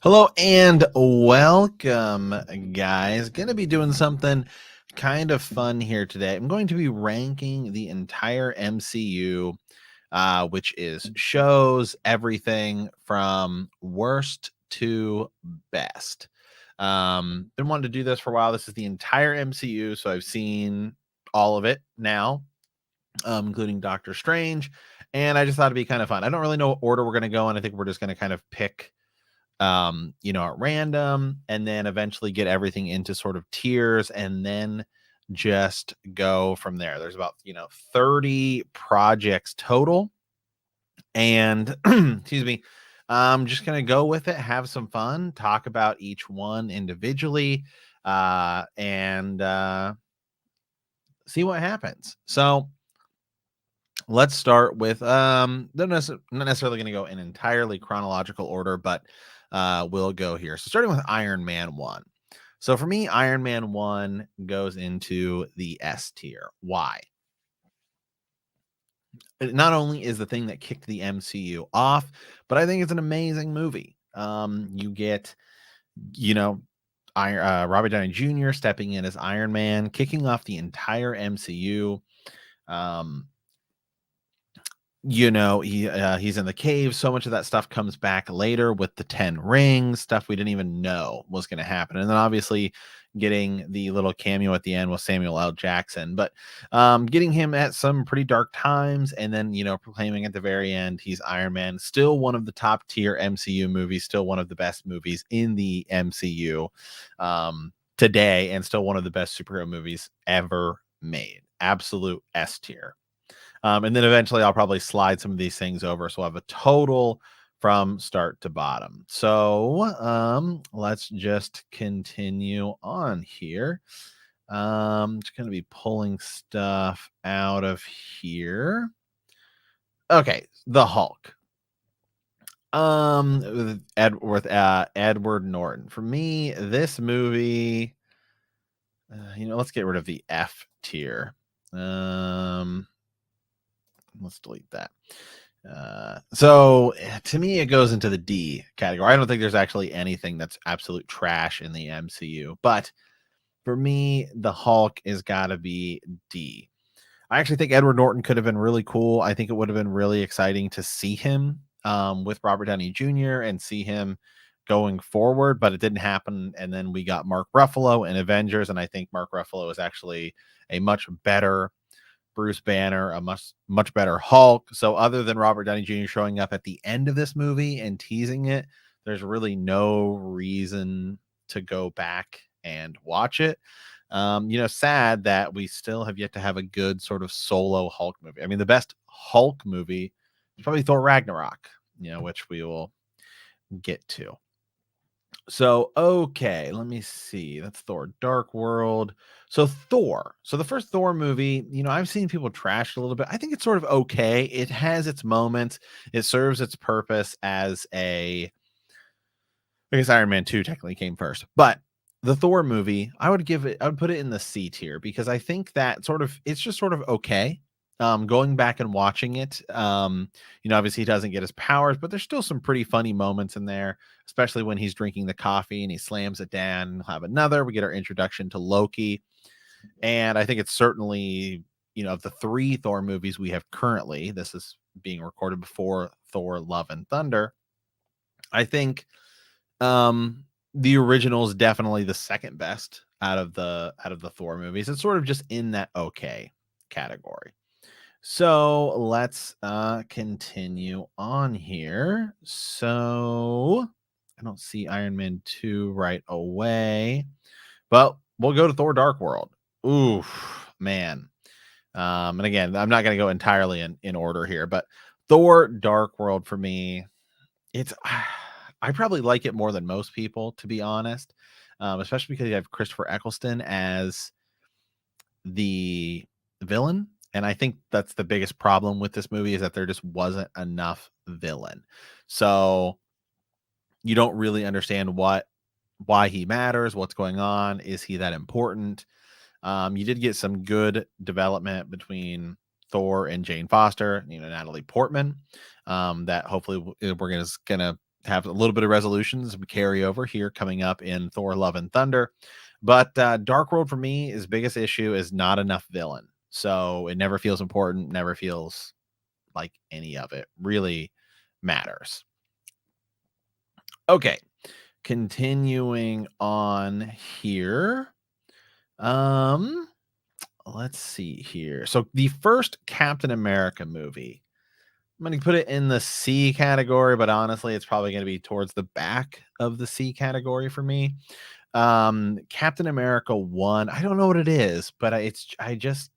Hello and welcome, guys. Going to be doing something kind of fun here today. I'm going to be ranking the entire MCU, which is shows, everything from worst to best. Been wanting to do this for a while. This is the entire MCU, so I've seen all of it now, including Doctor Strange, and I just thought it'd be kind of fun. I don't really know what order we're going to go in. I think we're just going to kind of pick at random, and then eventually get everything into sort of tiers and then just go from there. There's about 30 projects total, and excuse me, I'm just gonna go with it, have some fun, talk about each one individually, and see what happens. So let's start with not necessarily going to go in entirely chronological order, but we'll go here. So starting with Iron Man 1. So for me, Iron Man 1 goes into the S tier. Why? It not only is the thing that kicked the MCU off, but I think it's an amazing movie. You get, you know, Robert Downey Jr. stepping in as Iron Man, kicking off the entire MCU. Um, he's in the cave. So much of that stuff comes back later with the 10 rings, stuff we didn't even know was going to happen. And then obviously getting the little cameo at the end with Samuel L. Jackson, but getting him at some pretty dark times, and then proclaiming at the very end he's Iron Man. Still one of the top tier MCU movies, still one of the best movies in the MCU today, and still one of the best superhero movies ever made. Absolute S tier. And then eventually I'll probably slide some of these things over. So I'll have a total from start to bottom. So let's just continue on here. Just going to be pulling stuff out of here. Okay, the Hulk. With Edward Norton. For me, this movie, let's get rid of the F tier. Let's delete that. So to me, it goes into the D category. I don't think there's actually anything that's absolute trash in the MCU, but for me, the Hulk is got to be D. I actually think Edward Norton could have been really cool. I think it would have been really exciting to see him with Robert Downey Jr. and see him going forward, but it didn't happen. And then we got Mark Ruffalo in Avengers, and I think Mark Ruffalo is actually a much better Bruce Banner, a much better Hulk. So other than Robert Downey Jr. showing up at the end of this movie and teasing it, there's really no reason to go back and watch it. Sad that we still have yet to have a good sort of solo Hulk movie. I mean, the best Hulk movie is probably Thor Ragnarok, which we will get to. So, okay, let me see. That's Thor Dark World. So, Thor. So, the first Thor movie, I've seen people trash it a little bit. I think it's sort of okay. It has its moments, it serves its purpose as I guess Iron Man 2 technically came first, but the Thor movie, I would put it in the C tier because I think that it's just sort of okay. Going back and watching it, obviously he doesn't get his powers, but there's still some pretty funny moments in there, especially when he's drinking the coffee and he slams it down and have another. We get our introduction to Loki. And I think it's certainly, of the 3 Thor movies we have currently, this is being recorded before Thor Love and Thunder. I think the original is definitely the second best out of the Thor movies. It's sort of just in that okay category. So let's continue on here. So I don't see Iron Man 2 right away, but we'll go to Thor Dark World. Ooh, man. And again, I'm not going to go entirely in order here, but Thor Dark World for me, it's I probably like it more than most people, to be honest, especially because you have Christopher Eccleston as the villain. And I think that's the biggest problem with this movie is that there just wasn't enough villain. So you don't really understand why he matters, what's going on. Is he that important? You did get some good development between Thor and Jane Foster, Natalie Portman, that hopefully we're gonna have a little bit of resolutions we carry over here coming up in Thor Love and Thunder. But Dark World for me, his biggest issue is not enough villain. So it never feels important, never feels like any of it really matters. Okay, continuing on here. Let's see here. So the first Captain America movie, I'm going to put it in the C category, but honestly, it's probably going to be towards the back of the C category for me. Captain America 1, I don't know what it is, but I just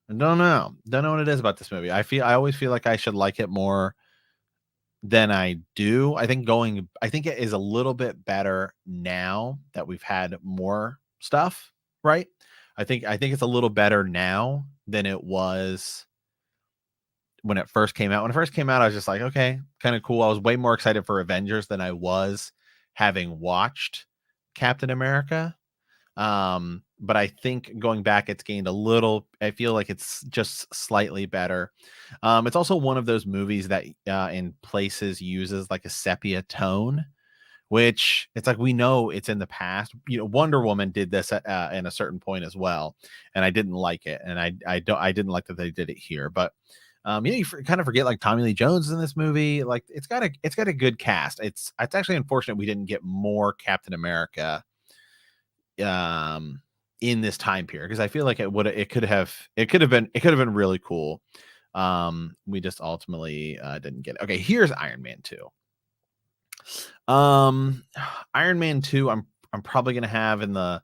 don't know. Don't know what it is about this movie. I always feel like I should like it more than I do. I think it is a little bit better now that we've had more stuff, right? I think it's a little better now than it was when it first came out. When it first came out, I was just like, okay, kind of cool. I was way more excited for Avengers than I was having watched Captain America. But I think going back, it's gained a little. I feel like it's just slightly better. It's also one of those movies that in places uses like a sepia tone, which it's like we know it's in the past. Wonder Woman did this at a certain point as well, and I didn't like it, and I didn't like that they did it here. But you kind of forget like Tommy Lee Jones in this movie. Like it's got a good cast. It's actually unfortunate we didn't get more Captain America in this time period, because I feel like it could have been really cool. We just ultimately didn't get it. Okay, here's Iron Man 2. Iron Man 2, I'm probably gonna have in the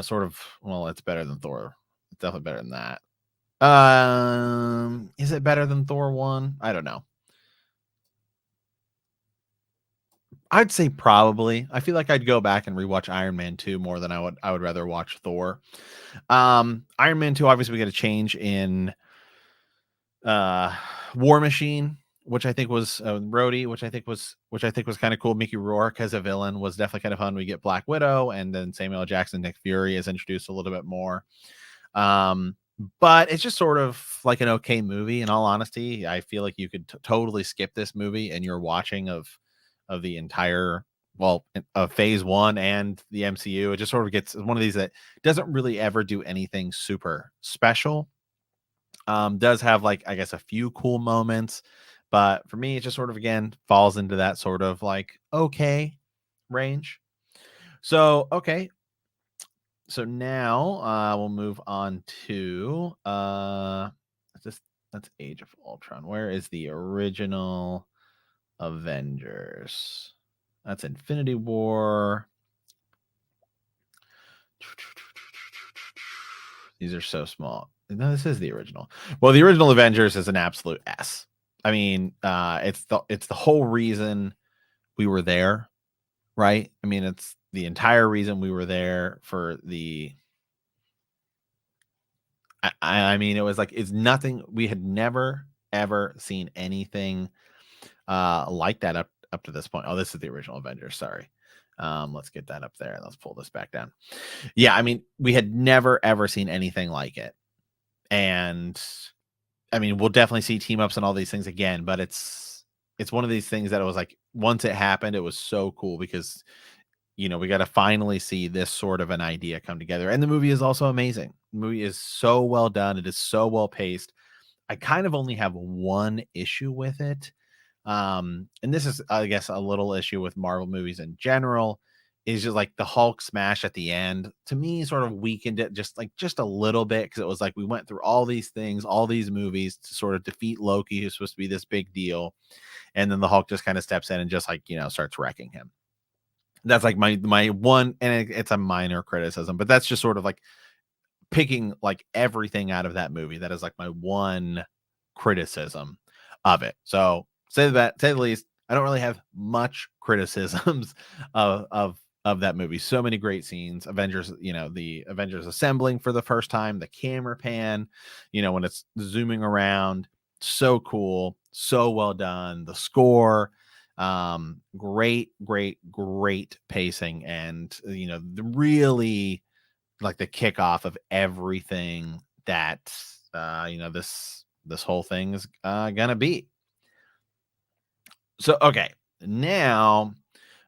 sort of, well, it's better than Thor. It's definitely better than that. Is it better than Thor 1? I don't know. I'd say probably. I feel like I'd go back and rewatch Iron Man 2 more than I would rather watch Thor. Iron Man 2, obviously we get a change in War Machine, which I think was Rhodey, which I think was kind of cool. Mickey Rourke as a villain was definitely kind of fun. We get Black Widow, and then Samuel L. Jackson, Nick Fury is introduced a little bit more. But it's just sort of like an okay movie. In all honesty, I feel like you could totally skip this movie and you're watching of the entire, well, of phase 1 and the MCU. It just sort of gets one of these that doesn't really ever do anything super special. Does have, like, I guess, a few cool moments, but for me it just sort of again falls into that sort of like okay range. So okay, so now we'll move on to that's Age of Ultron. Where is the original Avengers? That's Infinity War. These are so small. No, this is the original. Well, the original Avengers is an absolute S. I mean, it's the whole reason we were there, right? I mean, it's the entire reason we were there for the. I mean, it was like it's nothing. We had never ever seen anything like that up to this point. Oh, this is the original Avengers. Sorry. Let's get that up there. Let's pull this back down. Yeah, I mean, we had never ever seen anything like it. And I mean, we'll definitely see team ups and all these things again, but it's one of these things that it was like once it happened, it was so cool because we got to finally see this sort of an idea come together. And the movie is also amazing. The movie is so well done. It is so well paced. I kind of only have one issue with it. And this is, I guess, a little issue with Marvel movies in general, is just like the Hulk smash at the end to me sort of weakened it just a little bit, because it was like we went through all these things, all these movies to sort of defeat Loki, who's supposed to be this big deal, and then the Hulk just kind of steps in and just like starts wrecking him. That's like my one, and it's a minor criticism, but that's just sort of like picking like everything out of that movie. That is like my one criticism of it. So say the least, I don't really have much criticisms of that movie. So many great scenes. Avengers, the Avengers assembling for the first time, the camera pan, when it's zooming around, so cool, so well done. The score, great pacing, and the really like the kickoff of everything that this whole thing's gonna be. So, okay, now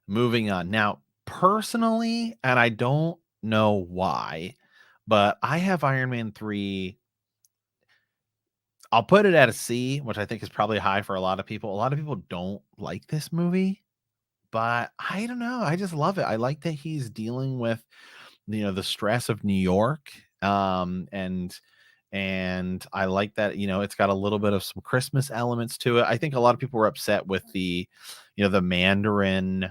moving on. Now, personally, and I don't know why, but I have Iron Man 3. I'll put it at a C, which I think is probably high for a lot of people. A lot of people don't like this movie, but I don't know. I just love it. I like that he's dealing with, the stress of New York. And I like that, it's got a little bit of some Christmas elements to it. I think a lot of people were upset with the Mandarin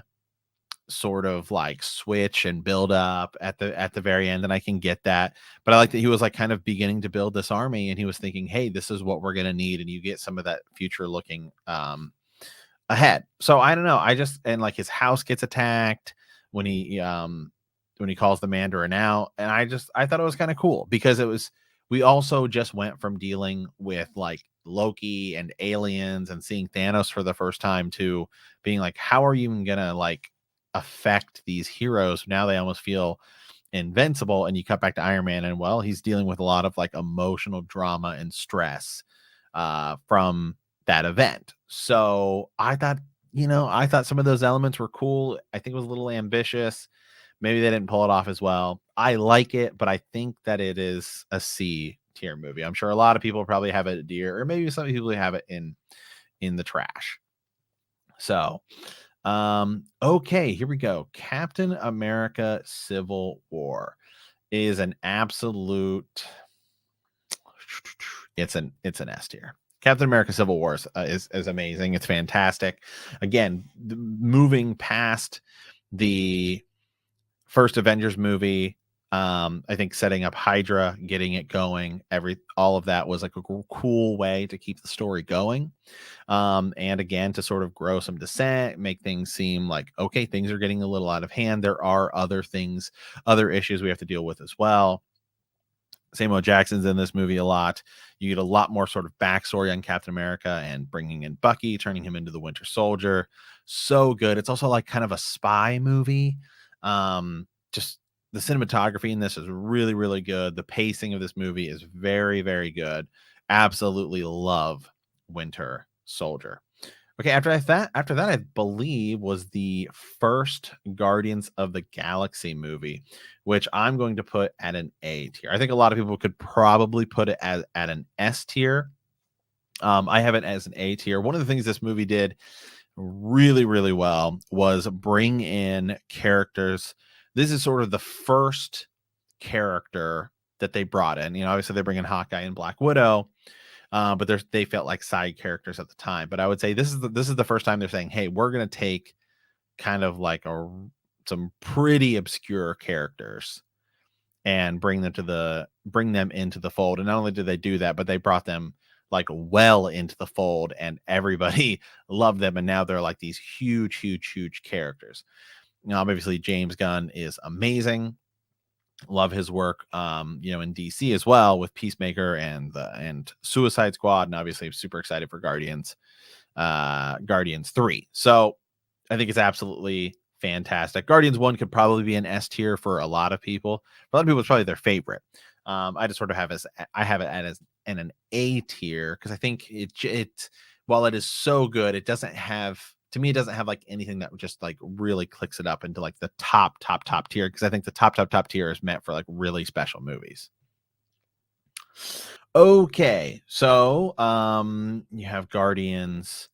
sort of like switch and build up at the very end, and I can get that. But I like that he was like kind of beginning to build this army, and he was thinking, hey, this is what we're gonna need, and you get some of that future looking ahead. So I don't know. And like his house gets attacked when he calls the Mandarin out. And I thought it was kind of cool because we also just went from dealing with like Loki and aliens and seeing Thanos for the first time to being like, how are you even gonna like affect these heroes? Now they almost feel invincible. And you cut back to Iron Man, and well, he's dealing with a lot of like emotional drama and stress from that event. So I thought some of those elements were cool. I think it was a little ambitious. Maybe they didn't pull it off as well. I like it, but I think that it is a C tier movie. I'm sure a lot of people probably have it a D, or maybe some people have it in the trash. So, okay, here we go. Captain America Civil War is an absolute it's an S tier. Captain America Civil War is amazing. It's fantastic. Again, moving past the first Avengers movie, I think setting up Hydra, getting it going, all of that was like a cool way to keep the story going. And again, to sort of grow some dissent, make things seem like, okay, things are getting a little out of hand. There are other issues we have to deal with as well. Samuel Jackson's in this movie a lot. You get a lot more sort of backstory on Captain America and bringing in Bucky, turning him into the Winter Soldier. So good. It's also like kind of a spy movie. Just the cinematography in this is really, really good. The pacing of this movie is very, very good. Absolutely love Winter Soldier. Okay, after that, I believe was the first Guardians of the Galaxy movie, which I'm going to put at an A tier. I think a lot of people could probably put it at an S tier. I have it as an A tier. One of the things this movie did really, really well was bring in characters. This is sort of the first character that they brought in. Obviously they bring in Hawkeye and Black Widow, but they felt like side characters at the time. But I would say this is the first time they're saying, hey, we're gonna take kind of like some pretty obscure characters and bring them into the fold. And not only did they do that, but they brought them like well into the fold, and everybody loved them. And now they're like these huge, huge, huge characters. Obviously James Gunn is amazing. Love his work, in DC as well with Peacemaker and Suicide Squad, and obviously I'm super excited for Guardians 3. So I think it's absolutely fantastic. Guardians 1 could probably be an S tier for a lot of people. For a lot of people, it's probably their favorite. I just sort of have it as in an A tier because I think it while it is so good, it doesn't have to me, it doesn't have like anything that just like really clicks it up into like the top tier. Because I think the top tier is meant for like really special movies. Okay, so you have Guardians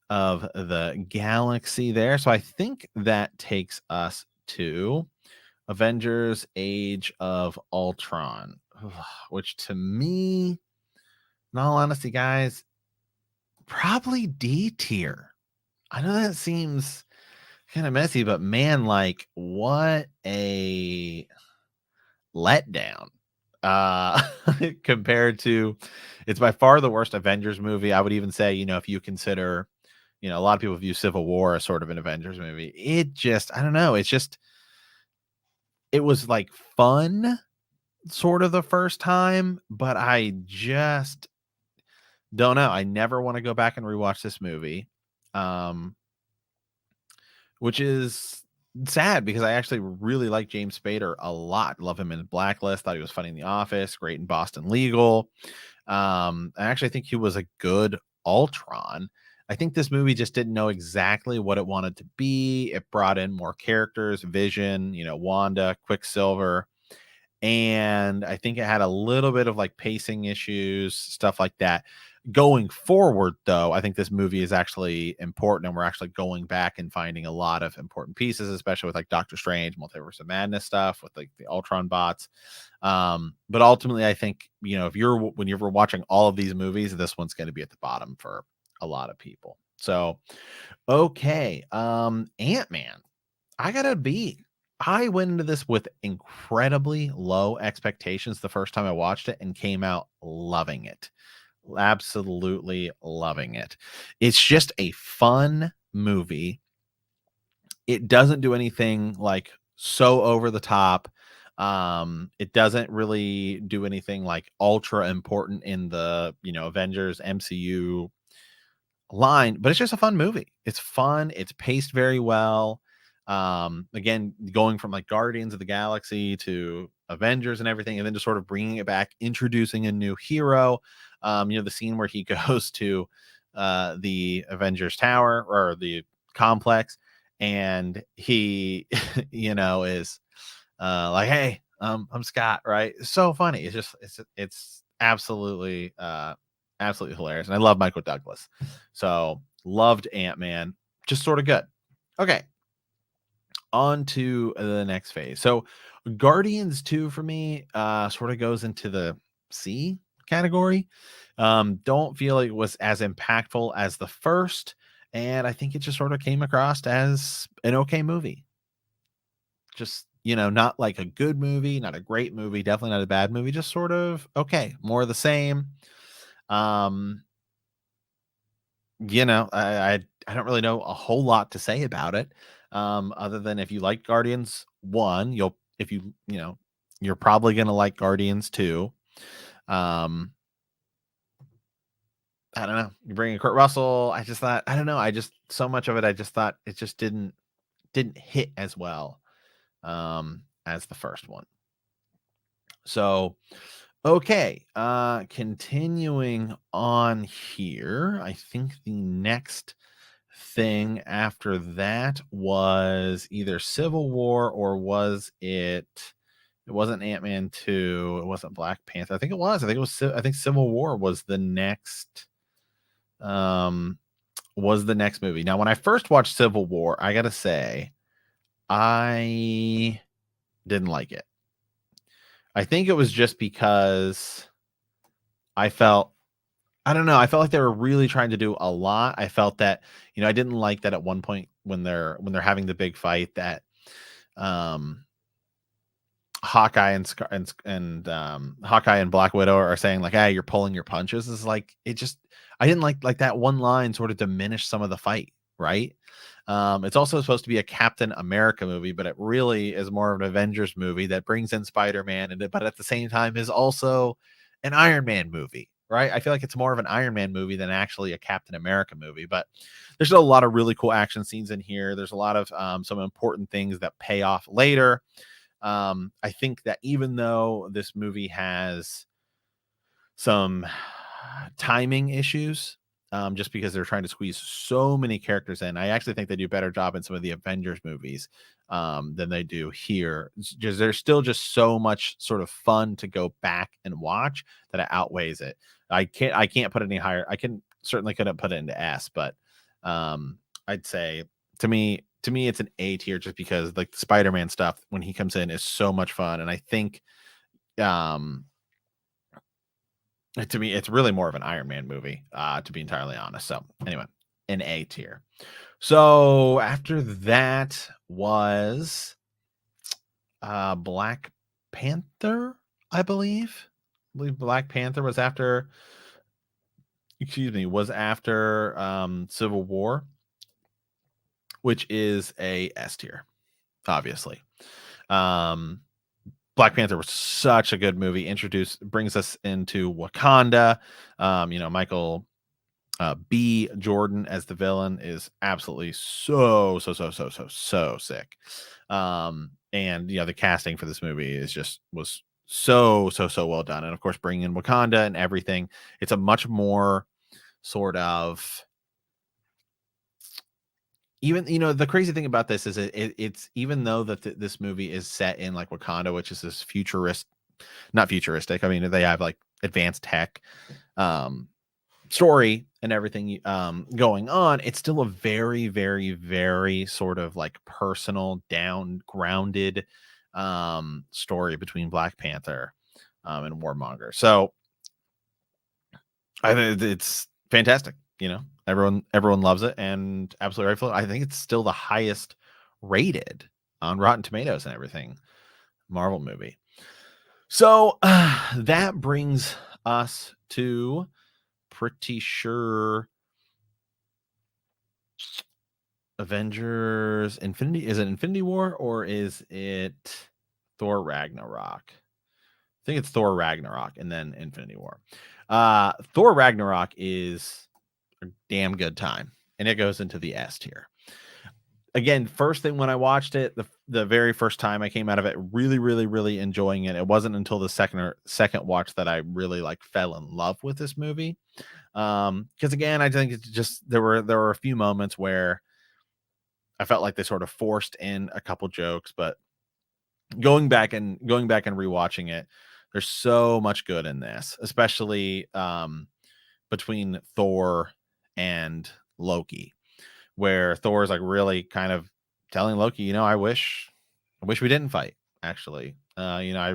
of the Galaxy there. So I think that takes us to Avengers Age of Ultron, which to me, in all honesty, guys, probably D tier. I know that seems kind of messy, but man, like what a letdown. Uh Compared to it's by far the worst Avengers movie. I would even say, if you consider, a lot of people view Civil War as sort of an Avengers movie. I don't know. It was like fun sort of the first time, but I just don't know. I never want to go back and rewatch this movie. Which is sad because I actually really like James Spader a lot. Love him in Blacklist. Thought he was funny in The Office. Great in Boston Legal. I actually think he was a good Ultron. I think this movie just didn't know exactly what it wanted to be. It brought in more characters, Vision, Wanda, Quicksilver, and I think it had a little bit of like pacing issues, stuff like that. Going forward, though, I think this movie is actually important, and we're actually going back and finding a lot of important pieces, especially with like Doctor Strange, Multiverse of Madness stuff, with like the Ultron bots. But ultimately, I think if when you're watching all of these movies, this one's going to be at the bottom for a lot of people. So, okay, Ant-Man. I gotta be. I went into this with incredibly low expectations the first time I watched it and came out loving it. Absolutely loving it. It's just a fun movie. It doesn't do anything like so over the top. It doesn't really do anything like ultra important in the, Avengers MCU line, but it's just a fun movie. It's fun. It's paced very well. Again, going from like Guardians of the Galaxy to Avengers and everything, and then just sort of bringing it back, introducing a new hero. The scene where he goes to the Avengers Tower or the complex, and he, is like, "Hey, I'm Scott," right? It's so funny. It's absolutely hilarious. And I love Michael Douglas. So loved Ant-Man. Just sort of good. Okay. On to the next phase. So Guardians 2 for me sort of goes into the C category. Don't feel like it was as impactful as the first. And I think it just sort of came across as an okay movie. Just, not like a good movie, not a great movie, definitely not a bad movie, just sort of okay, more of the same. Um, I don't really know a whole lot to say about it. Other than if you like Guardians 1, you're probably gonna like Guardians 2. Um, I don't know. You bring in Kurt Russell. I just thought, I don't know. I just so much of it, I just thought it just didn't hit as well as the first one. So okay, continuing on here, I think the next thing after that was either Civil War or was it wasn't Ant-Man 2, it wasn't Black Panther. I think it was. I think Civil War um was the next movie. Now, when I first watched Civil War, I got to say I didn't like it. I think it was just because I felt I don't know. I felt like they were really trying to do a lot. I felt that, I didn't like that at one point when they're having the big fight that um Hawkeye and Hawkeye and Black Widow are saying like, "Hey, you're pulling your punches." Is like it just I didn't like that one line sort of diminished some of the fight, right? It's also supposed to be a Captain America movie, but it really is more of an Avengers movie that brings in Spider-Man but at the same time is also an Iron Man movie, right? I feel like it's more of an Iron Man movie than actually a Captain America movie, but there's a lot of really cool action scenes in here. There's a lot of some important things that pay off later. I think that even though this movie has some timing issues, just because they're trying to squeeze so many characters in, I actually think they do a better job in some of the Avengers movies than they do here. There's still just so much sort of fun to go back and watch that it outweighs it. I can't put it any higher. I certainly couldn't put it into S, but I'd say to me it's an A tier just because like the Spider-Man stuff when he comes in is so much fun. And I think um to me it's really more of an Iron Man movie, to be entirely honest. So anyway, an A tier. So after that was Black Panther, I believe. I believe Black Panther was after Civil War, which is a S tier, obviously. Um, Black Panther was such a good movie. Brings us into Wakanda. Michael B. Jordan as the villain is absolutely so sick. And the casting for this movie was so well done. And of course, bringing in Wakanda and everything, it's a much more sort of even the crazy thing about this is it's even though that this movie is set in like Wakanda, which is this not futuristic. I mean, they have like advanced tech, um, story and everything going on. It's still a very, very, very sort of like personal, down grounded story between Black Panther and Warmonger. So I think it's fantastic. Everyone loves it, and absolutely rightful. I think it's still the highest rated on Rotten Tomatoes and everything Marvel movie. So that brings us to pretty sure Avengers Infinity. Is it Infinity War or is it Thor Ragnarok? I think it's Thor Ragnarok and then Infinity War. Thor Ragnarok is a damn good time, and it goes into the S tier. Again, first thing when I watched it, the very first time I came out of it, really, really, really enjoying it. It wasn't until the second watch that I really like fell in love with this movie. Because again, I think it's just there were a few moments where I felt like they sort of forced in a couple jokes, but going back and rewatching it, there's so much good in this, especially between Thor and Loki, where Thor is like really kind of telling Loki, I wish we didn't fight. Actually, I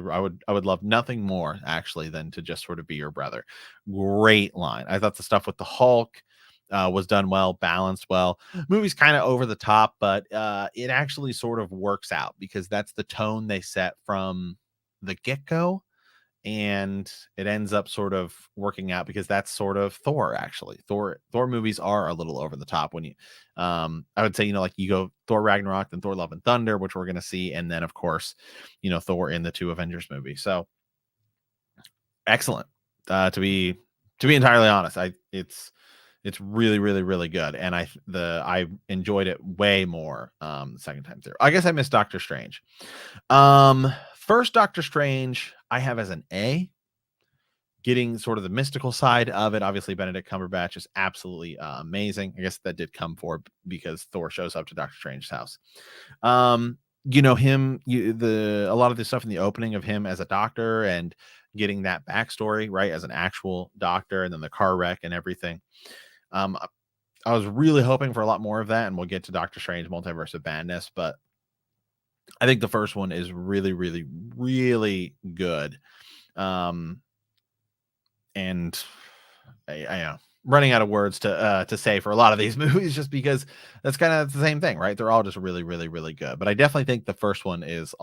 would love nothing more actually than to just sort of be your brother. Great line. I thought the stuff with the Hulk was done well, balanced well. Movie's kind of over the top, but it actually sort of works out because that's the tone they set from the get go, and it ends up sort of working out because that's sort of Thor. Actually, Thor movies are a little over the top when you I would say, like you go Thor Ragnarok, then Thor Love and Thunder, which we're going to see, and then of course Thor in the two Avengers movies. So excellent. To be entirely honest, it's really, really, really good, and I enjoyed it way more the second time through. I guess I missed Doctor Strange. First Doctor Strange I have as an A. Getting sort of the mystical side of it. Obviously, Benedict Cumberbatch is absolutely amazing. I guess that did come forward because Thor shows up to Doctor Strange's house. Him, a lot of the stuff in the opening of him as a doctor and getting that backstory, right, as an actual doctor, and then the car wreck and everything. I was really hoping for a lot more of that, and we'll get to Doctor Strange Multiverse of Madness, but I think the first one is really, really, really good. And I know running out of words to say for a lot of these movies, just because that's kind of the same thing, right? They're all just really, really, really good. But I definitely think the first one is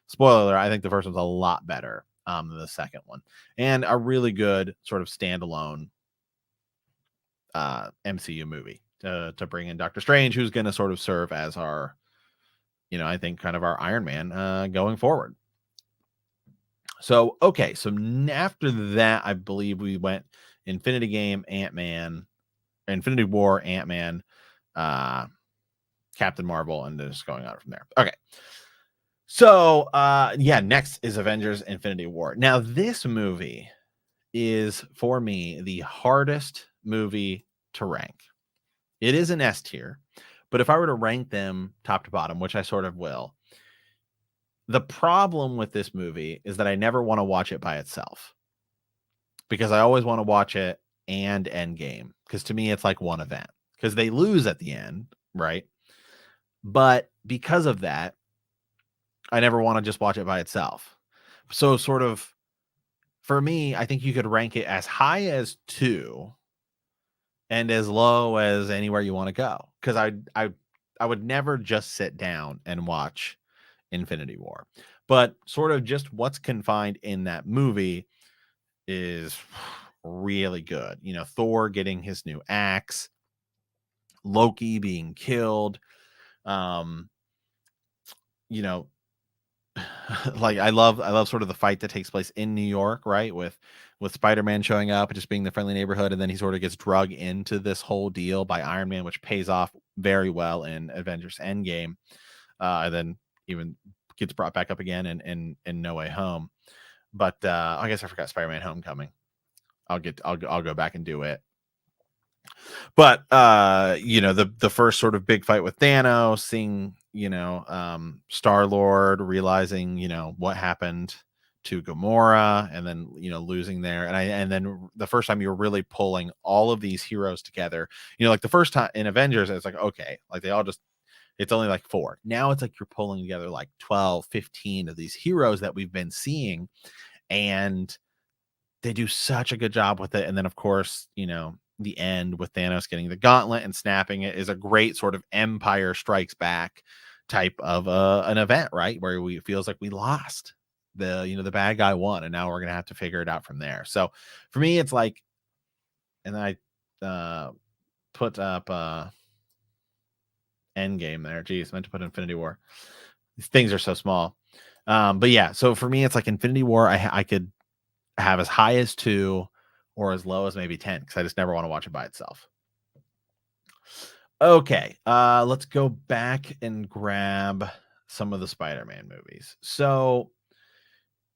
spoiler alert, I think the first one's a lot better than the second one, and a really good sort of standalone MCU movie to bring in Doctor Strange, who's going to sort of serve as our, I think kind of our Iron Man going forward. So, okay. So after that, I believe we went Infinity Game, Ant-Man, Infinity War, Ant-Man, Captain Marvel, and just going on from there. Okay. So, next is Avengers Infinity War. Now, this movie is, for me, the hardest movie to rank. It is an S tier, but if I were to rank them top to bottom, which I sort of will, the problem with this movie is that I never want to watch it by itself because I always want to watch it and End Game, because to me it's like one event because they lose at the end, right? But because of that, I never want to just watch it by itself. So sort of for me, I think you could rank it as high as 2 and as low as anywhere you want to go, because I would never just sit down and watch Infinity War. But sort of just what's confined in that movie is really good. Thor getting his new axe, Loki being killed. You know, like I love sort of the fight that takes place in New York, right? With Spider-Man showing up and just being the friendly neighborhood, and then he sort of gets drug into this whole deal by Iron Man, which pays off very well in Avengers End Game. And then even gets brought back up again in No Way Home. But I guess I forgot Spider-Man Homecoming. I'll go back and do it. But the first sort of big fight with Thanos, seeing Star-Lord realizing what happened to Gamora, and then losing there, and then the first time you're really pulling all of these heroes together, like the first time in Avengers, it's like, okay, like they all just, it's only like 4. Now it's like you're pulling together like 12, 15 of these heroes that we've been seeing, and they do such a good job with it. And then, of course, the end with Thanos getting the gauntlet and snapping it is a great sort of Empire Strikes Back type of an event, right? Where it feels like we lost, the bad guy won, and now we're gonna have to figure it out from there. So for me, it's like, and then I put up End Game there. Geez, meant to put Infinity War. These things are so small. But yeah, so for me, it's like Infinity War. I could have as high as 2 or as low as maybe 10, because I just never want to watch it by itself. Okay, let's go back and grab some of the Spider-Man movies. So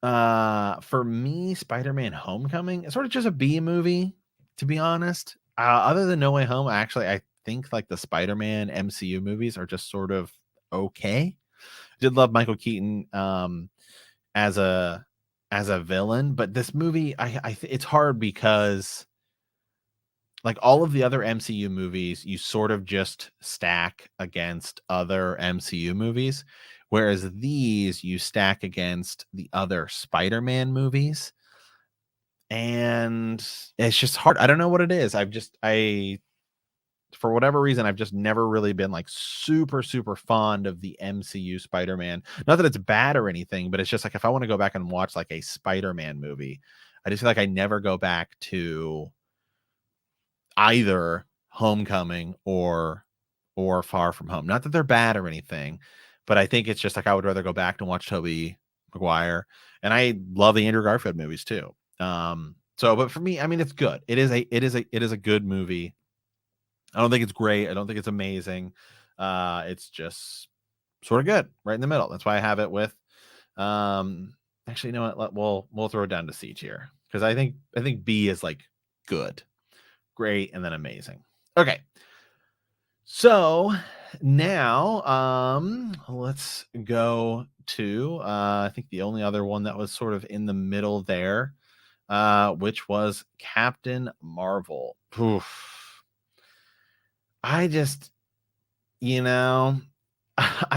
for me, Spider-Man Homecoming is sort of just a B movie, to be honest. Other than No Way Home, I think like the Spider-Man MCU movies are just sort of okay. Did love Michael Keaton as a villain, but this movie, it's hard because like all of the other MCU movies, you sort of just stack against other MCU movies, whereas these you stack against the other Spider-Man movies, and it's just hard. I don't know what it is. For whatever reason, I've just never really been like super, super fond of the MCU Spider-Man. Not that it's bad or anything, but it's just like if I want to go back and watch like a Spider-Man movie, I just feel like I never go back to either Homecoming or Far From Home. Not that they're bad or anything, but I think it's just like I would rather go back and watch Tobey Maguire. And I love the Andrew Garfield movies too. But for me, I mean, it's good. It is a good movie. I don't think it's great. I don't think it's amazing. It's just sort of good, right in the middle. That's why I have it with. Actually, you know what? We'll throw it down to C tier, because I think B is like good, great, and then amazing. Okay, so now let's go to I think the only other one that was sort of in the middle there, which was Captain Marvel. Oof. I just, I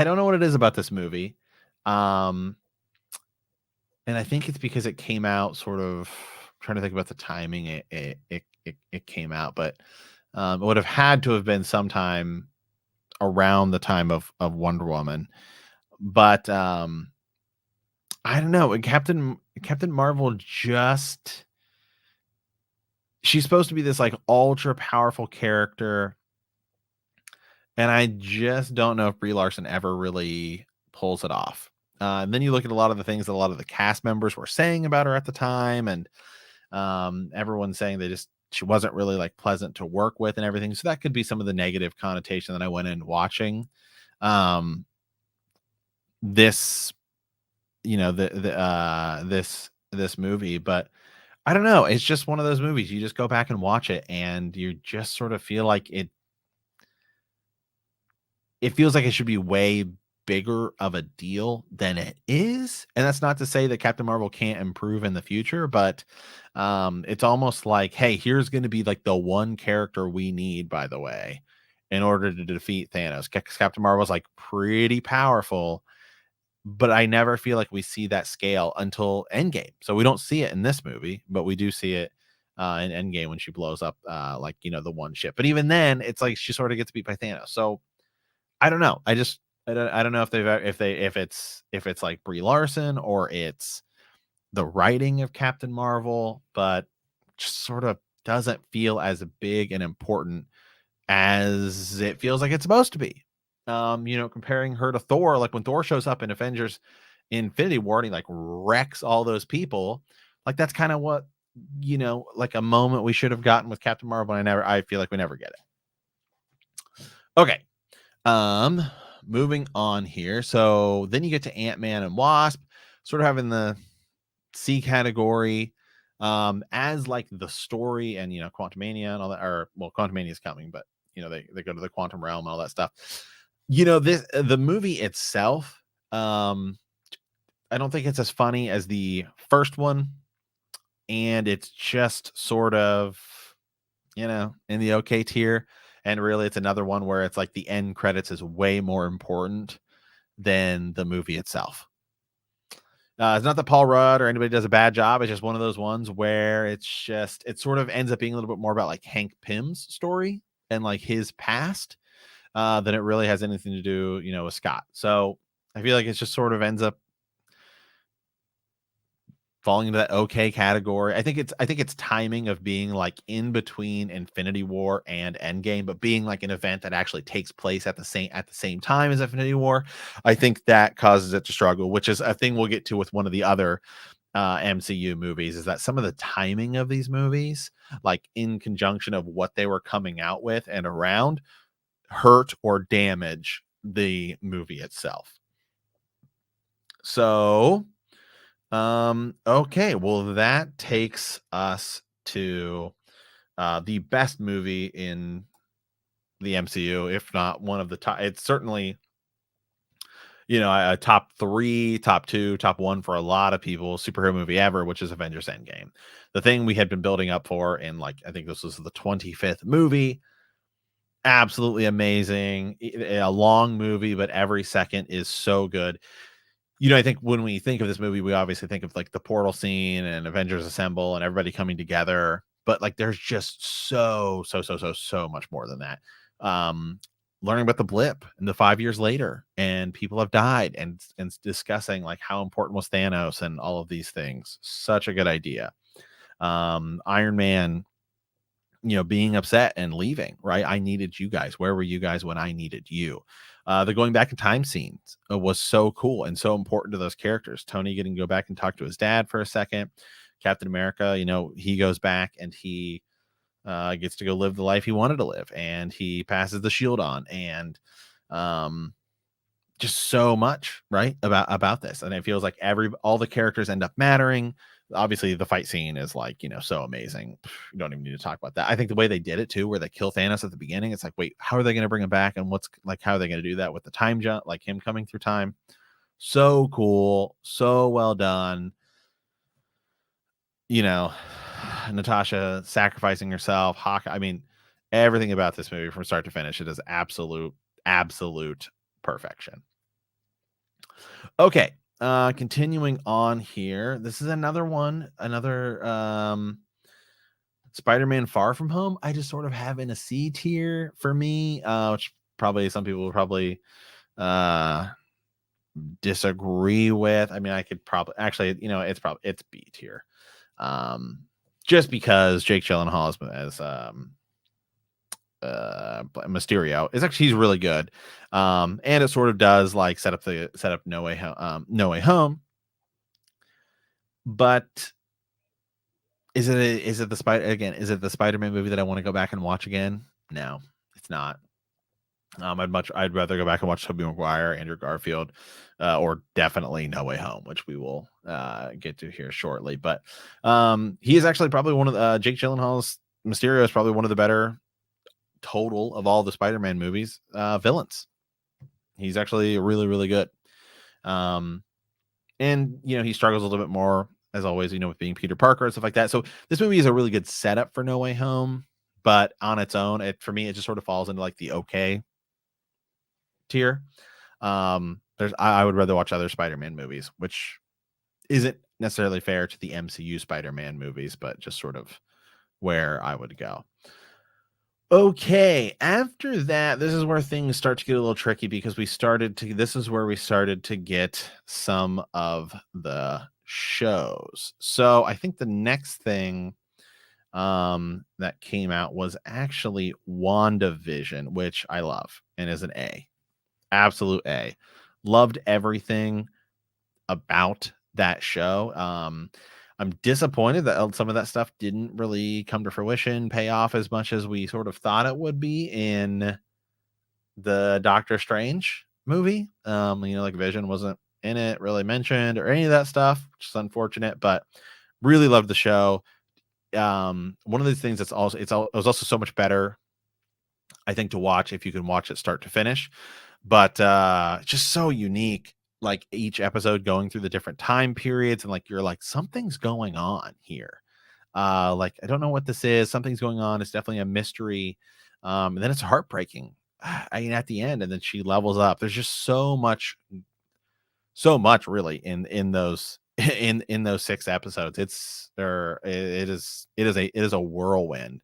don't know what it is about this movie. And I think it's because it came out sort of, trying to think about the timing it came out, but it would have had to have been sometime around the time of Wonder Woman. But I don't know. Captain Marvel, just, she's supposed to be this like ultra powerful character, and I just don't know if Brie Larson ever really pulls it off. And then you look at a lot of the things that a lot of the cast members were saying about her at the time, and everyone's saying she wasn't really like pleasant to work with and everything. So that could be some of the negative connotation that I went in watching this, this movie. But I don't know. It's just one of those movies. You just go back and watch it, and you just sort of feel like it feels like it should be way bigger of a deal than it is. And that's not to say that Captain Marvel can't improve in the future, but it's almost like, hey, here's going to be like the one character we need, by the way, in order to defeat Thanos. Captain Marvel's like pretty powerful, but I never feel like we see that scale until Endgame. So we don't see it in this movie, but we do see it in Endgame when she blows up the one ship. But even then, it's like she sort of gets beat by Thanos. So I don't know. I don't know if it's like Brie Larson or it's the writing of Captain Marvel, but just sort of doesn't feel as big and important as it feels like it's supposed to be. Comparing her to Thor, like when Thor shows up in Avengers Infinity War and he like wrecks all those people, like that's kind of what, like a moment we should have gotten with Captain Marvel. And I feel like we never get it. Okay. Moving on here. So then you get to Ant-Man and Wasp, sort of having the C category. as like the story and Quantumania and all that, or well, Quantumania is coming, but they go to the quantum realm and all that stuff. This the movie itself, I don't think it's as funny as the first one, and it's just sort of in the okay tier. And really, it's another one where it's like the end credits is way more important than the movie itself. It's not that Paul Rudd or anybody does a bad job. It's just one of those ones where it sort of ends up being a little bit more about like Hank Pym's story and like his past than it really has anything to do, with Scott. So I feel like it just sort of ends up falling into that okay category. I think it's timing of being like in between Infinity War and Endgame, but being like an event that actually takes place at the same time as Infinity War. I think that causes it to struggle, which is a thing we'll get to with one of the other MCU movies, is that some of the timing of these movies, like in conjunction of what they were coming out with and around, hurt or damage the movie itself. So okay, well, that takes us to the best movie in the MCU, if not one of the top. It's certainly, a top 3, top 2, top 1 for a lot of people, superhero movie ever, which is Avengers End Game. The thing we had been building up for, in like, I think this was the 25th movie. Absolutely amazing. A long movie, but every second is so good. I think when we think of this movie, we obviously think of like the portal scene and Avengers Assemble and everybody coming together. But like, there's just so much more than that. Learning about the blip and the 5 years later, and people have died, and discussing like how important was Thanos and all of these things. Such a good idea. Iron Man, being upset and leaving, right? I needed you guys. Where were you guys when I needed you? The going back in time scenes was so cool and so important to those characters. Tony getting to go back and talk to his dad for a second. Captain America, he goes back and he gets to go live the life he wanted to live, and he passes the shield on, and just so much, right, about this. And it feels like all the characters end up mattering. Obviously the fight scene is like, so amazing. You don't even need to talk about that. I think the way they did it too, where they kill Thanos at the beginning, it's like, wait, how are they going to bring him back? And how are they going to do that with the time jump, like him coming through time? So cool, so well done. Natasha sacrificing herself, Hawkeye. I mean, everything about this movie from start to finish, it is absolute perfection. Okay, continuing on here. This is another Spider-Man Far From Home. I just sort of have in a C tier for me, which probably some people will probably disagree with. I mean, I could probably actually, it's B tier. Just because Jake Gyllenhaal as Mysterio is actually, he's really good. And it sort of does like set up No Way Home. But is it the Spider-Man movie that I want to go back and watch again? No, it's not. I'd rather go back and watch Tobey Maguire, Andrew Garfield, or definitely No Way Home, which we will get to here shortly. But he is actually probably one of the Jake Gyllenhaal's Mysterio is probably one of the better total of all the Spider-Man movies villains. He's actually really, really good. And he struggles a little bit more, as always, with being Peter Parker and stuff like that. So this movie is a really good setup for No Way Home, but on its own, for me, it just sort of falls into like the okay tier. I would rather watch other Spider-Man movies, which isn't necessarily fair to the MCU Spider-Man movies, but just sort of where I would go. Okay, after that, this is where things start to get a little tricky, because this is where we started to get some of the shows. So I think the next thing that came out was actually Wanda Vision, which I love and is an A. Absolute A. Loved everything about that show. I'm disappointed that some of that stuff didn't really come to fruition, pay off as much as we sort of thought it would be in the Doctor Strange movie. Like Vision wasn't in it really mentioned or any of that stuff, which is unfortunate, but Really loved the show. One of those things that's also it was also so much better, I think, to watch if you can watch it start to finish. But just so unique, like each episode going through the different time periods, and like you're like, something's going on here. Like, I don't know what this is. Something's going on. It's definitely a mystery. And then it's heartbreaking. I mean, at the end, and then she levels up. There's just so much really in those in those 6 episodes. It is a whirlwind.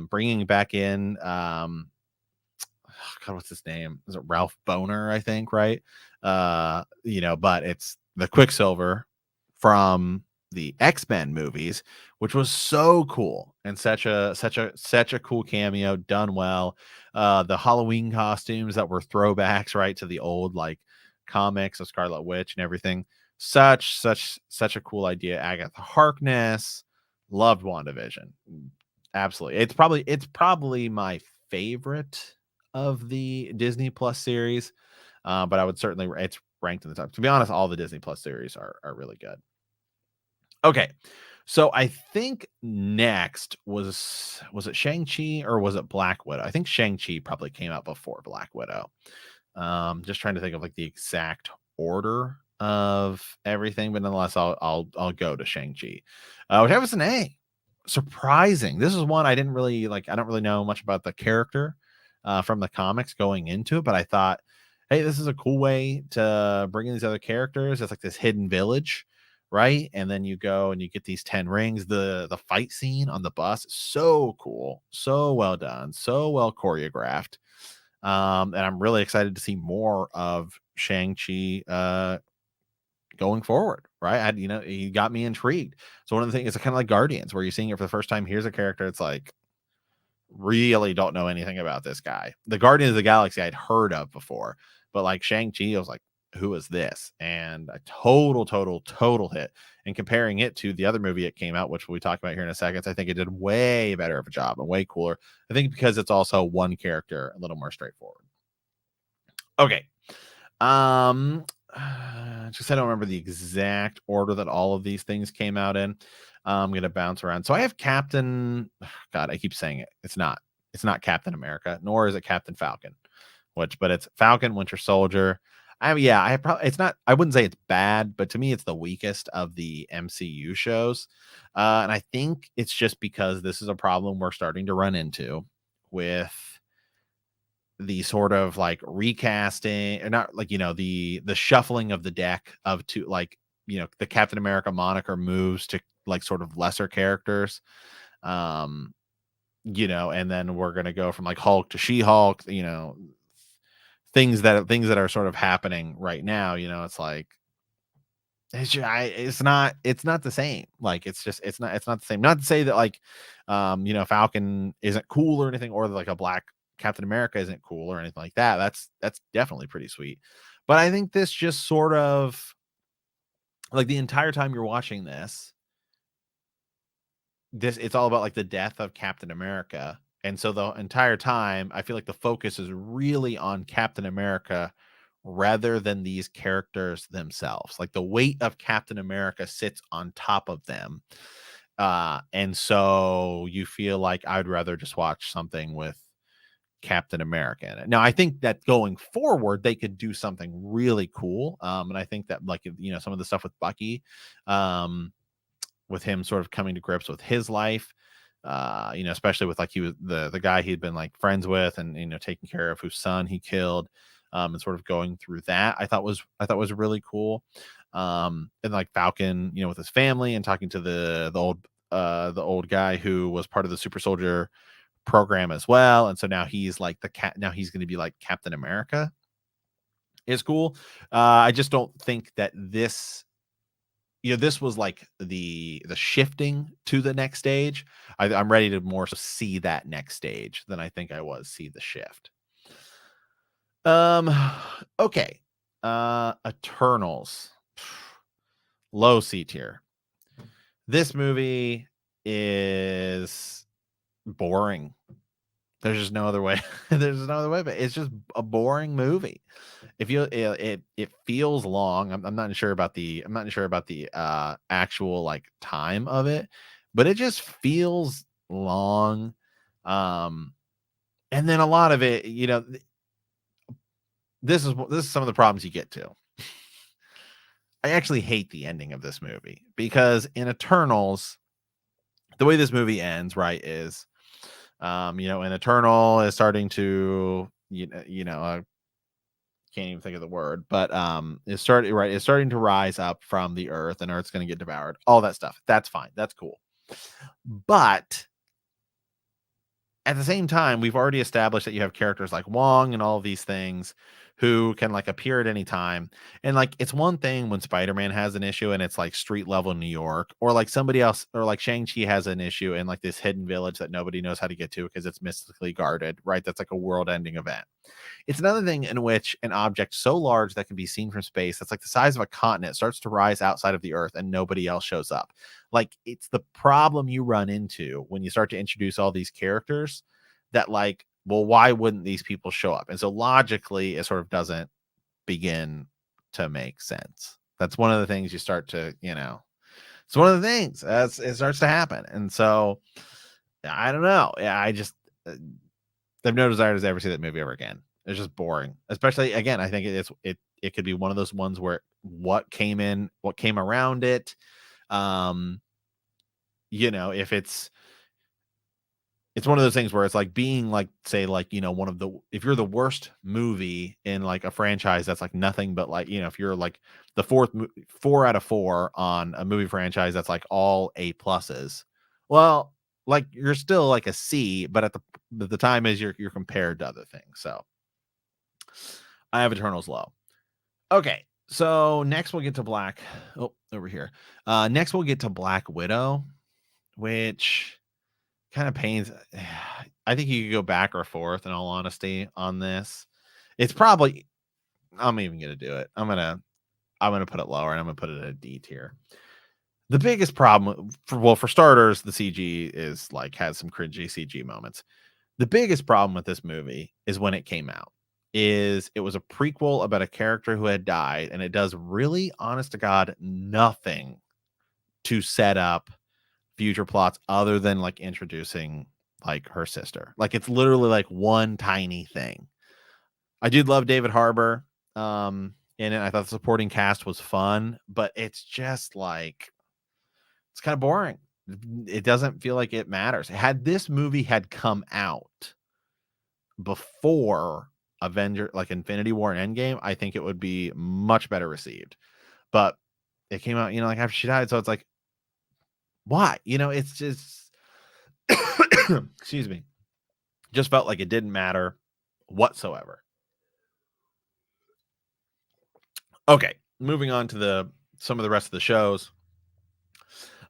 Bringing back in God, what's his name? Is it Ralph Boner? I think, right? But it's the Quicksilver from the X-Men movies, which was so cool and such a cool cameo, done well. The Halloween costumes that were throwbacks, right, to the old like comics of Scarlet Witch and everything. Such a cool idea. Agatha Harkness, loved WandaVision. Absolutely. It's probably my favorite of the Disney Plus series. But I would certainly, it's ranked in the top. To be honest, all the Disney Plus series are really good. Okay. So I think next was it Shang-Chi or was it Black Widow? I think Shang-Chi probably came out before Black Widow. Just trying to think of like the exact order of everything, but nonetheless, I'll go to Shang-Chi, which was an A. Surprising. This is one I didn't really like. I don't really know much about the character from the comics going into it, but I thought, hey, this is a cool way to bring in these other characters. It's like this hidden village, right? And then you go and you get these 10 rings. The fight scene on the bus, so cool, so well done, so well choreographed. And I'm really excited to see more of Shang-Chi going forward, right? He got me intrigued. So one of the things is kind of like Guardians, where you're seeing it for the first time. Here's a character. It's like, really don't know anything about this guy. The Guardians of the Galaxy I'd heard of before, but like Shang-Chi, I was like, who is this? And a total hit. And comparing it to the other movie it came out, which we'll talk about here in a second, I think it did way better of a job and way cooler. I think because it's also one character, a little more straightforward. Okay. Just I don't remember the exact order that all of these things came out in. I'm gonna bounce around. So I have Captain. God, I keep saying it. It's not Captain America, nor is it Captain Falcon. But it's Falcon, Winter Soldier. I have probably. It's not. I wouldn't say it's bad, but to me, it's the weakest of the MCU shows. And I think it's just because this is a problem we're starting to run into with the sort of like recasting, or not, like, the shuffling of the deck of two, like, the Captain America moniker moves to like sort of lesser characters. um and then we're going to go from like Hulk to She-Hulk, things that are sort of happening right now. It's like, it's not the same. Like, it's not the same. Not to say that like Falcon isn't cool or anything, or like a black Captain America isn't cool or anything like that. That's definitely pretty sweet. But I think this just sort of, like, the entire time you're watching this it's all about like the death of Captain America. And so the entire time I feel like the focus is really on Captain America rather than these characters themselves. Like, the weight of Captain America sits on top of them. And so you feel like I'd rather just watch something with Captain America in it. Now, I think that going forward, they could do something really cool. And I think that, like, some of the stuff with Bucky, um, with him sort of coming to grips with his life, especially with like he was the guy he'd been like friends with, and taking care of, whose son he killed, and sort of going through that, I thought was really cool. And like Falcon, with his family, and talking to the old guy who was part of the super soldier program as well. And so now he's like now he's going to be like Captain America, is cool. I just don't think that this was like the shifting to the next stage. I'm ready to more so see that next stage than I think I was see the shift. Um, okay. Eternals, low C tier. This movie is boring. There's just no other way. There's no other way, but it's just a boring movie. it feels long. I'm not sure about the actual like time of it, but it just feels long. Um, and then a lot of it, this is some of the problems you get to. I actually hate the ending of this movie because in Eternals, the way this movie ends, right, is an Eternal is starting to, can't even think of the word, but it's starting to rise up from the earth, and Earth's going to get devoured. All that stuff. That's fine. That's cool. But at the same time, we've already established that you have characters like Wong and all of these things who can like appear at any time. And like it's one thing when Spider-Man has an issue and it's like street level New York, or like somebody else, or like Shang Chi has an issue in like this hidden village that nobody knows how to get to because it's mystically guarded, right? That's like a world-ending event. It's another thing in which an object so large that can be seen from space, that's like the size of a continent, starts to rise outside of the earth and nobody else shows up. Like it's the problem you run into when you start to introduce all these characters that like, well, why wouldn't these people show up? And so logically, it sort of doesn't begin to make sense. That's one of the things you start to, it's one of the things as it starts to happen. And so I don't know. Yeah, I just have no desire to ever see that movie ever again. It's just boring. Especially again, I think it could be one of those ones where what came around it. If it's one of those things where it's like being like, say, like, if you're the worst movie in like a franchise, that's like nothing but like, if you're like the 4 out of 4 on a movie franchise, that's like all A pluses. Well, like you're still like a C, but at the time is you're compared to other things. So I have Eternals low. Okay. So next we'll get to over here. Next we'll get to Black Widow, which kind of pains. I think you could go back or forth in all honesty on this. It's probably, I'm even gonna do it. I'm gonna put it lower and I'm gonna put it at a D tier. The biggest problem for starters, the CG is like has some cringy CG moments. The biggest problem with this movie is when it came out. It was a prequel about a character who had died, and it does really, honest to God, nothing to set up future plots other than like introducing like her sister. Like it's literally like one tiny thing. I did love David Harbour in it. I thought the supporting cast was fun, but it's just like it's kind of boring. It doesn't feel like it matters. Had this movie had come out before like Infinity War and End Game, I think it would be much better received. But it came out, like after she died, so it's like, why? It's just excuse me. Just felt like it didn't matter whatsoever. Okay, moving on to some of the rest of the shows.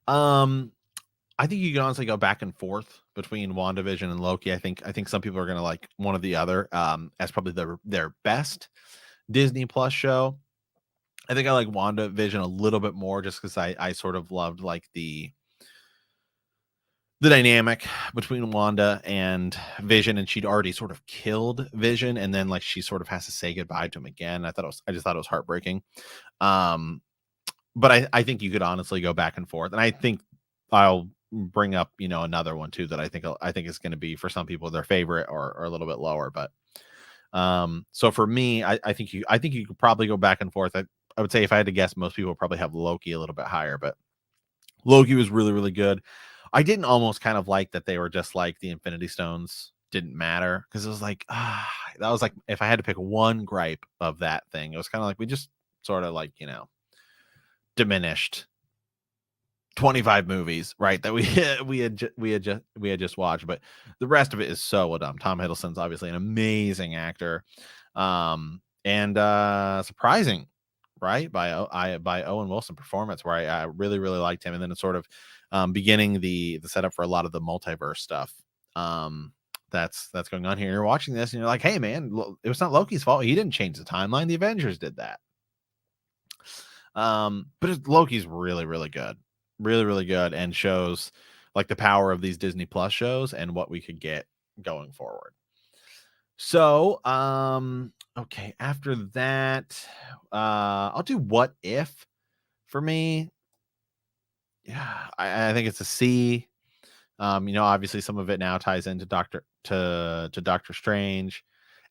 I think you can honestly go back and forth between WandaVision and Loki. I think some people are gonna like one or the other as probably their best Disney Plus show. I think I like WandaVision a little bit more just because I sort of loved like the dynamic between Wanda and Vision, and she'd already sort of killed Vision, and then like she sort of has to say goodbye to him again. I just thought it was heartbreaking. But I think you could honestly go back and forth, and I think I'll bring up another one too that I think is going to be for some people their favorite or a little bit lower. But so for me, I think you could probably go back and forth. I would say if I had to guess, most people probably have Loki a little bit higher, but Loki was really, really good. I didn't almost kind of like that they were just like the Infinity Stones didn't matter because it was like, that was like if I had to pick one gripe of that thing, it was kind of like we just sort of like, diminished 25 movies, right? That we had just watched, but the rest of it is so well done. Tom Hiddleston's obviously an amazing actor, and surprising, right? By Owen Wilson performance, where I really really liked him, and then it's sort of beginning the setup for a lot of the multiverse stuff. That's going on here. You're watching this, and you're like, hey man, it was not Loki's fault. He didn't change the timeline. The Avengers did that. But Loki's really really good, really really good, and shows like the power of these Disney Plus shows and what we could get going forward. So Okay, after that, I'll do What If for me. Yeah, I think it's a C. Obviously some of it now ties into Doctor Strange.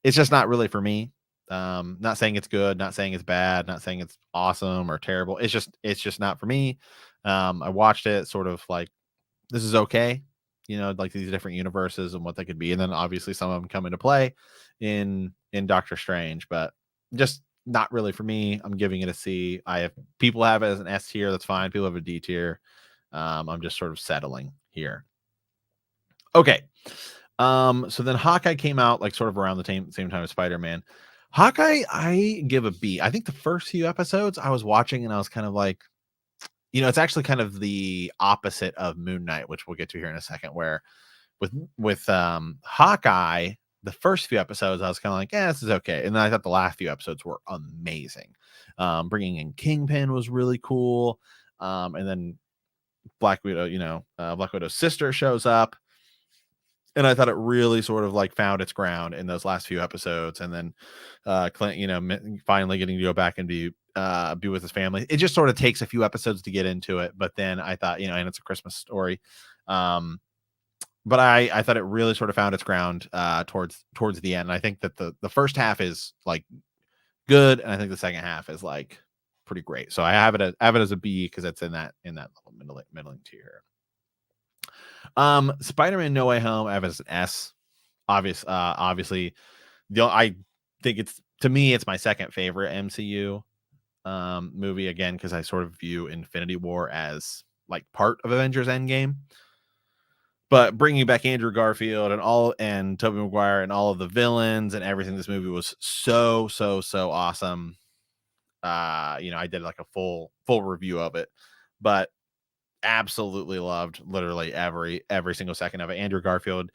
It's just not really for me. Not saying it's good, not saying it's bad, not saying it's awesome or terrible. It's just not for me. I watched it sort of like this is okay, like these different universes and what they could be, and then obviously some of them come into play in Doctor Strange, but just not really for me. I'm giving it a C. I have people have it as an S tier. That's fine. People have a D tier. I'm just sort of settling here. Okay. So then Hawkeye came out like sort of around the same time as Spider-Man. Hawkeye, I give a B. I think the first few episodes I was watching and I was kind of like, it's actually kind of the opposite of Moon Knight, which we'll get to here in a second, where with Hawkeye, the first few episodes I was kind of like, yeah, this is okay. And then I thought the last few episodes were amazing. Bringing in Kingpin was really cool. And then Black Widow, Black Widow's sister shows up, and I thought it really sort of like found its ground in those last few episodes, and then Clint, finally getting to go back and be with his family. It just sort of takes a few episodes to get into it, but then I thought, and it's a Christmas story. But I thought it really sort of found its ground towards the end. And I think that the first half is like good, and I think the second half is like pretty great. So I have it as a B because it's in that little middling tier. Spider-Man No Way Home, I have as an S. Obviously, I think to me it's my second favorite MCU movie, again because I sort of view Infinity War as like part of Avengers End Game. But bringing back Andrew Garfield and Tobey Maguire and all of the villains and everything, this movie was so awesome. I did like a full review of it, but absolutely loved literally every single second of it. Andrew Garfield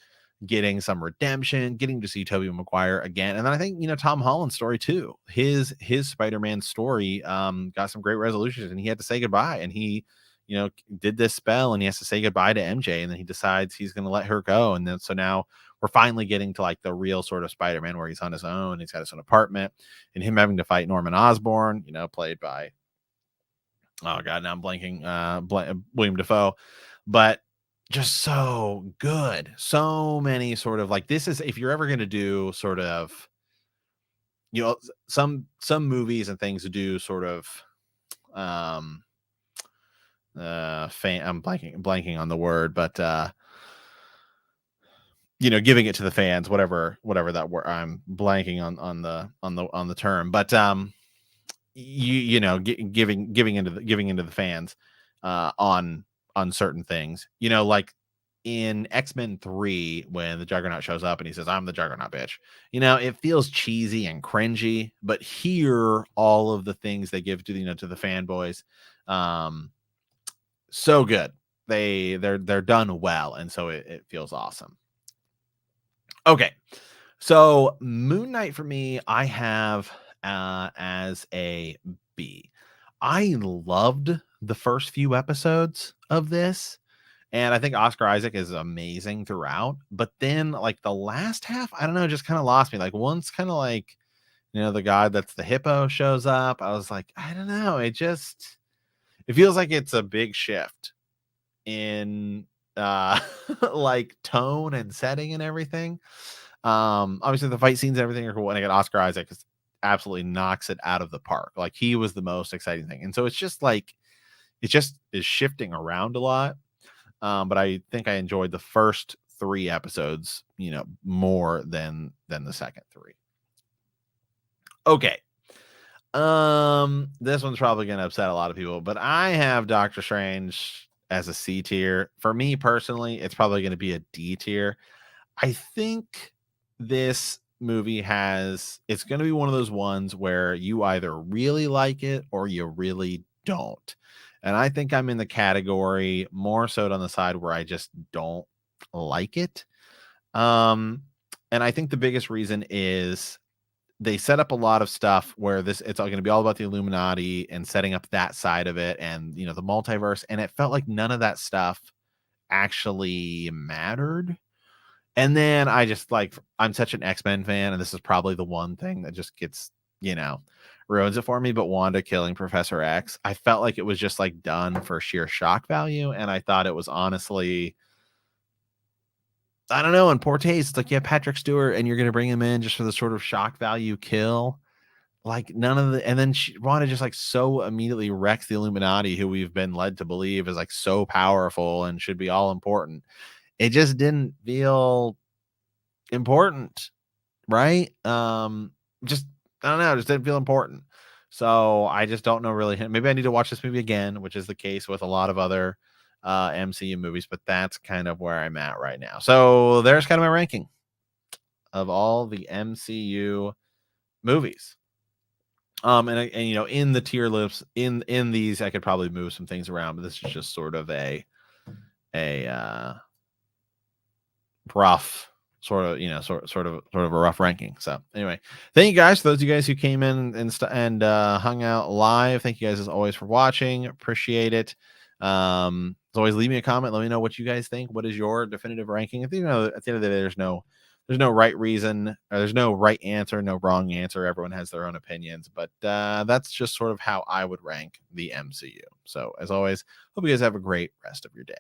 getting some redemption, getting to see Tobey Maguire again. And then I think, Tom Holland's story too. His Spider-Man story got some great resolutions, and he had to say goodbye, and he did this spell, and he has to say goodbye to MJ, and then he decides he's going to let her go. And then so now we're finally getting to like the real sort of Spider-Man where he's on his own, he's got his own apartment, and him having to fight Norman Osborn, played by, oh god, now I'm blanking, William Dafoe, but just so good. So many sort of like, this is, if you're ever going to do sort of, some movies and things to do sort of I'm blanking on the word, but giving it to the fans, whatever that word, I'm blanking on the term, but giving into the fans on certain things, like in X-Men 3 when the Juggernaut shows up and he says, I'm the Juggernaut, bitch. It feels cheesy and cringy, but here all of the things they give to to the fanboys, so good. They're done well, and so it feels awesome. Okay. So Moon Knight for me, I have as a B. I loved the first few episodes of this, and I think Oscar Isaac is amazing throughout. But then, like the last half, I don't know, just kind of lost me. Like once, kind of like the guy that's the hippo shows up, I was like, I don't know. It feels like it's a big shift in like tone and setting and everything. Obviously the fight scenes and everything are cool, and I got Oscar Isaac absolutely knocks it out of the park. Like he was the most exciting thing, and so it's just like it just is shifting around a lot. But I think I enjoyed the first 3 episodes, more than the second 3. Okay. This one's probably gonna upset a lot of people, but I have Doctor Strange as a C tier. For me personally, it's probably gonna be a D tier. I think this movie it's going to be one of those ones where you either really like it or you really don't. And I think I'm in the category more so on the side where I just don't like it. And I think the biggest reason is they set up a lot of stuff where it's all going to be all about the Illuminati and setting up that side of it, and the multiverse, and it felt like none of that stuff actually mattered. And then I just like, I'm such an X-Men fan, and this is probably the one thing that just gets, ruins it for me. But Wanda killing Professor X, I felt like it was just like done for sheer shock value. And I thought it was honestly, I don't know, in poor taste. It's like, you have Patrick Stewart and you're going to bring him in just for the sort of shock value kill. Like none of the, and then Wanda just like so immediately wrecks the Illuminati, who we've been led to believe is like so powerful and should be all important. It just didn't feel important, right? Just, I don't know, it just didn't feel important. So I just don't know really. Maybe I need to watch this movie again, which is the case with a lot of other MCU movies, but that's kind of where I'm at right now. So there's kind of my ranking of all the MCU movies. And in the tier lists, in these, I could probably move some things around, but this is just sort of a rough sort of a rough ranking. So anyway, thank you guys, for those of you guys who came in and hung out live. Thank you guys as always for watching. Appreciate it. As always, leave me a comment. Let me know what you guys think. What is your definitive ranking? At the end of the day, there's no right reason, or there's no right answer, no wrong answer. Everyone has their own opinions, but that's just sort of how I would rank the MCU. So as always, hope you guys have a great rest of your day.